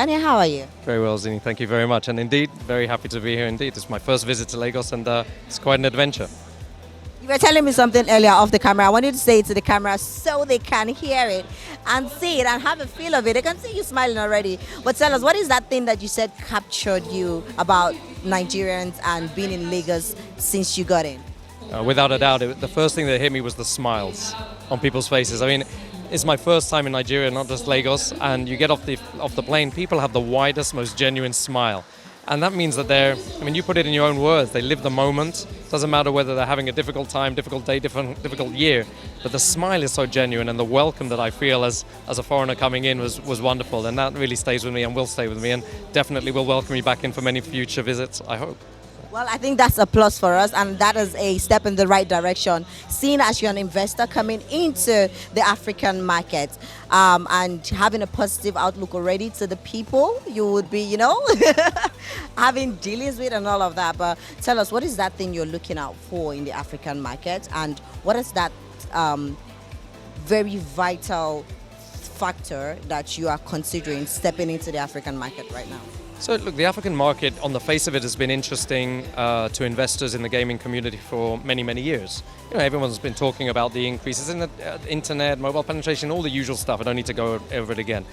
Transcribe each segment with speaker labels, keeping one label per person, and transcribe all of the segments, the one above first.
Speaker 1: Daniel, how are you?
Speaker 2: Very well, Zini. Thank you very much. And indeed, very happy to be here indeed. It's my first visit to Lagos and it's quite an adventure.
Speaker 1: You were telling me something earlier off the camera. I wanted to say it to the camera so they can hear it and see it and have a feel of it. They can see you smiling already. But tell us, what is that thing that you said captured you about Nigerians and being in Lagos since you got in?
Speaker 2: Without a doubt, the first thing that hit me was the smiles on people's faces. I mean, it's my first time in Nigeria, not just Lagos, and you get off the plane, people have the widest, most genuine smile. And that means that you put it in your own words, they live the moment. Doesn't matter whether they're having a difficult time, difficult day, difficult year, but the smile is so genuine, and the welcome that I feel as a foreigner coming in was wonderful, and that really stays with me and will stay with me, and definitely will welcome me back in for many future visits, I hope.
Speaker 1: Well, I think that's a plus for us, and that is a step in the right direction. Seeing as you're an investor coming into the African market and having a positive outlook already to the people you would be, having dealings with and all of that. But tell us, what is that thing you're looking out for in the African market, and what is that very vital factor that you are considering stepping into the African market right now?
Speaker 2: So look, the African market, on the face of it, has been interesting to investors in the gaming community for many, many years. Everyone's been talking about the increases in the internet, mobile penetration, all the usual stuff. I don't need to go over it again.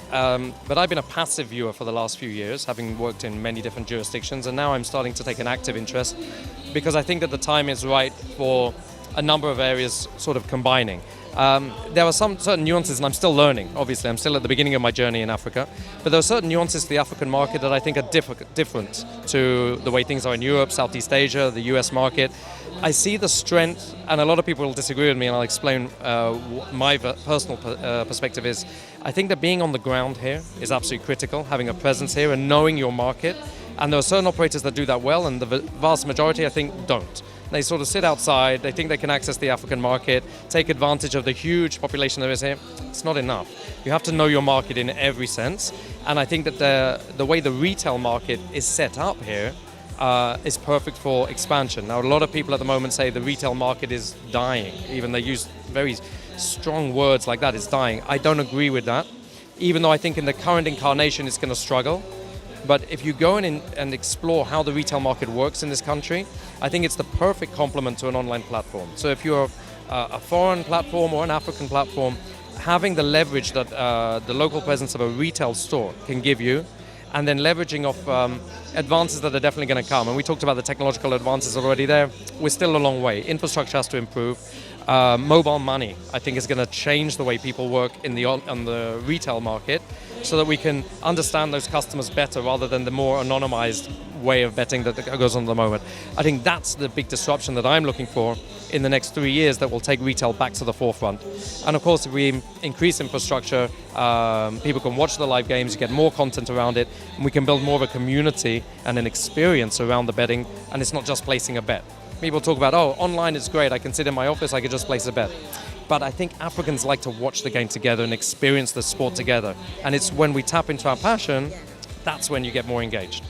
Speaker 2: But I've been a passive viewer for the last few years, having worked in many different jurisdictions, and now I'm starting to take an active interest because I think that the time is right for a number of areas sort of combining. There are some certain nuances, and I'm still learning, obviously. I'm still at the beginning of my journey in Africa. But there are certain nuances to the African market that I think are different to the way things are in Europe, Southeast Asia, the US market. I see the strength, and a lot of people will disagree with me, and I'll explain my personal perspective is, I think that being on the ground here is absolutely critical, having a presence here and knowing your market. And there are certain operators that do that well, and the vast majority, I think, don't. They sort of sit outside, they think they can access the African market, take advantage of the huge population there is here. It's not enough. You have to know your market in every sense. And I think that the way the retail market is set up here is perfect for expansion. Now, a lot of people at the moment say the retail market is dying. Even they use very strong words like that, it's dying. I don't agree with that, even though I think in the current incarnation it's going to struggle. But if you go in and explore how the retail market works in this country, I think it's the perfect complement to an online platform. So if you're a foreign platform or an African platform, having the leverage that the local presence of a retail store can give you, and then leveraging off advances that are definitely going to come. And we talked about the technological advances already there. We're still a long way. Infrastructure has to improve. Mobile money, I think, is going to change the way people work on the retail market, so that we can understand those customers better rather than the more anonymized way of betting that goes on at the moment. I think that's the big disruption that I'm looking for in the next 3 years that will take retail back to the forefront. And of course, if we increase infrastructure, people can watch the live games, you get more content around it, and we can build more of a community and an experience around the betting, and it's not just placing a bet. People talk about, oh, online is great, I can sit in my office, I can just place a bet. But I think Africans like to watch the game together and experience the sport together. And it's when we tap into our passion, that's when you get more engaged.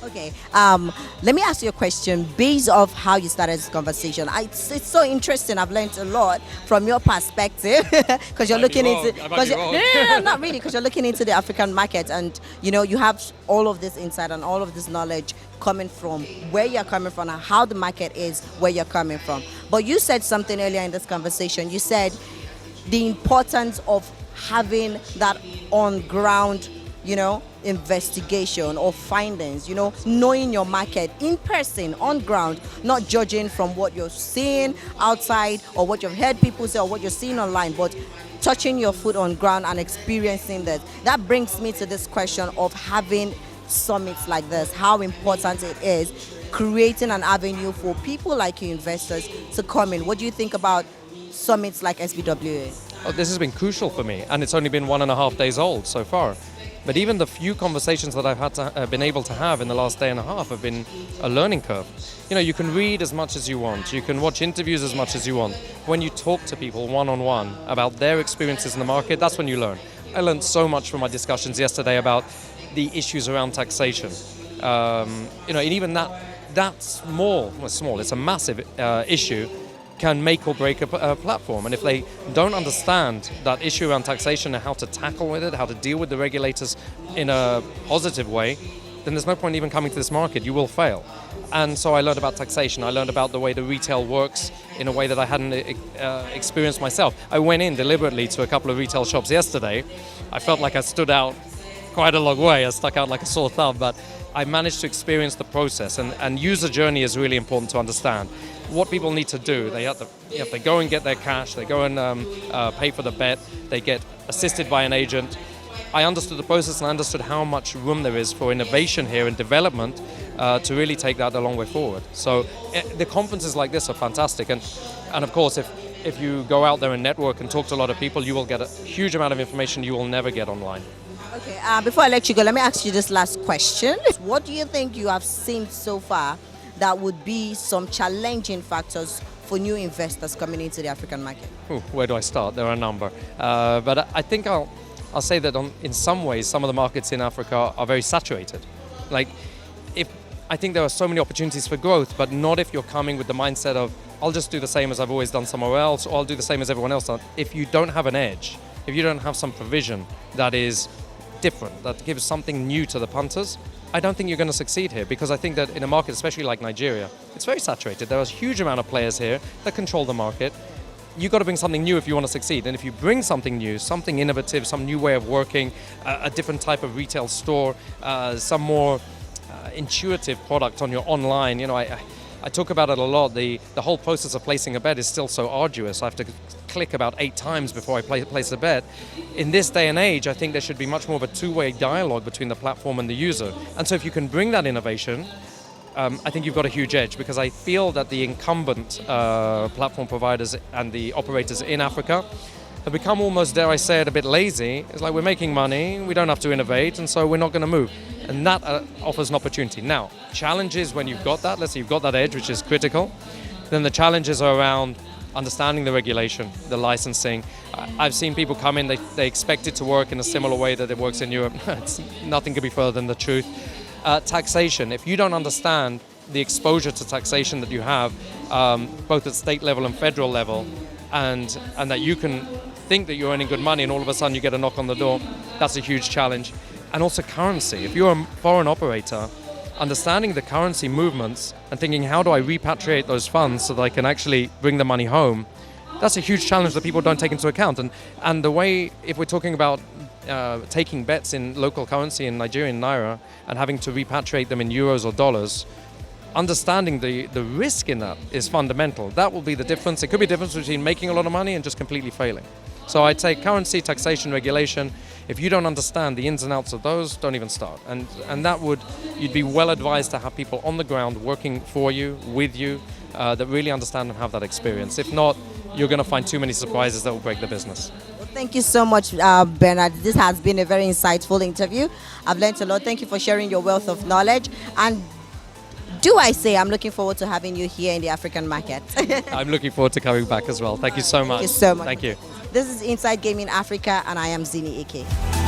Speaker 1: Okay, let me ask you a question based off how you started this conversation. It's so interesting. I've learned a lot from your perspective because you're looking into. No, not really, because you're looking into the African market, and you have all of this insight and all of this knowledge coming from where you're coming from and how the market is where you're coming from. But you said something earlier in this conversation. You said the importance of having that on ground, investigation or findings, knowing your market in person, on ground, not judging from what you're seeing outside or what you've heard people say or what you're seeing online, but touching your foot on ground and experiencing that. That brings me to this question of having summits like this, how important it is creating an avenue for people like you, investors, to come in. What do you think about summits like SBWA?
Speaker 2: Oh, this has been crucial for me, and it's only been 1.5 days old so far. But even the few conversations that I've been able to have in the last day and a half have been a learning curve. You can read as much as you want, you can watch interviews as much as you want. When you talk to people one-on-one about their experiences in the market, that's when you learn. I learned so much from my discussions yesterday about the issues around taxation. And even that's small, it's a massive issue. can make or break a platform. And if they don't understand that issue around taxation and how to tackle with it, how to deal with the regulators in a positive way, then there's no point even coming to this market. You will fail. And so I learned about taxation. I learned about the way the retail works in a way that I hadn't experienced myself. I went in deliberately to a couple of retail shops yesterday. I felt like I stood out quite a long way. I stuck out like a sore thumb, but I managed to experience the process. And user journey is really important to understand. What people need to do, they have to go and get their cash, they go and pay for the bet, they get assisted by an agent. I understood the process and I understood how much room there is for innovation here and development to really take that a long way forward. So the conferences like this are fantastic. And of course, if you go out there and network and talk to a lot of people, you will get a huge amount of information you will never get online.
Speaker 1: Okay, before I let you go, let me ask you this last question. What do you think you have seen so far that would be some challenging factors for new investors coming into the African market?
Speaker 2: Where do I start? There are a number. But I think I'll say that in some ways, some of the markets in Africa are very saturated. I think there are so many opportunities for growth, but not if you're coming with the mindset of, I'll just do the same as I've always done somewhere else, or I'll do the same as everyone else done. If you don't have an edge, if you don't have some provision that is different, that gives something new to the punters, I don't think you're going to succeed here, because I think that in a market, especially like Nigeria, it's very saturated. There are a huge amount of players here that control the market. You've got to bring something new if you want to succeed. And if you bring something new, something innovative, some new way of working, a different type of retail store, some more intuitive product on your online, I talk about it a lot. The whole process of placing a bet is still so arduous. I have to click about 8 times before I place a bet. In this day and age, I think there should be much more of a two-way dialogue between the platform and the user. And so if you can bring that innovation, I think you've got a huge edge, because I feel that the incumbent platform providers and the operators in Africa have become almost, dare I say it, a bit lazy. It's like, we're making money, we don't have to innovate, and so we're not going to move. And that offers an opportunity. Now, challenges when you've got that, let's say you've got that edge, which is critical, then the challenges are around understanding the regulation, the licensing. I've seen people come in, they expect it to work in a similar way that it works in Europe. Nothing could be further than the truth. Taxation, if you don't understand the exposure to taxation that you have, both at state level and federal level, and that you can think that you're earning good money and all of a sudden you get a knock on the door, that's a huge challenge. And also currency. If you're a foreign operator, understanding the currency movements and thinking, how do I repatriate those funds so that I can actually bring the money home, that's a huge challenge that people don't take into account. And the way, if we're talking about taking bets in local currency in Nigerian naira and having to repatriate them in euros or dollars, understanding the risk in that is fundamental. That will be the difference. It could be the difference between making a lot of money and just completely failing. So I'd say currency, taxation, regulation. If you don't understand the ins and outs of those, don't even start. And you'd be well advised to have people on the ground working for you, with you, that really understand and have that experience. If not, you're going to find too many surprises that will break the business.
Speaker 1: Well, thank you so much, Bernard. This has been a very insightful interview. I've learned a lot. Thank you for sharing your wealth of knowledge. And I'm looking forward to having you here in the African market.
Speaker 2: I'm looking forward to coming back as well. Thank you so much.
Speaker 1: Thank you so much.
Speaker 2: Thank you.
Speaker 1: This is Inside Gaming Africa, and I am Zini Ike.